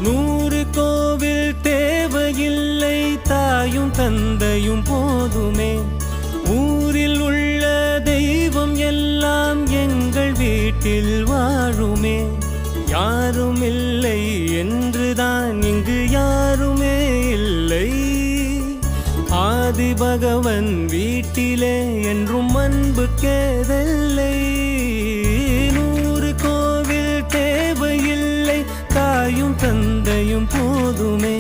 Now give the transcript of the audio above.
100 கோவில் தேவையில்லை, தாயும் தந்தையும் போதுமே. ஊரில் உள்ள தெய்வம் எல்லாம் எங்கள் வீட்டில் வாழுமே. யாரும் இல்லை என்றுதான் இங்கு யாருமே இல்லை. ஆதி பகவன் வீட்டிலே என்றும் அன்பு கேதல்லை. 100 கோவில் தேவையில்லை, தாயும் தந்தையும் போதுமே.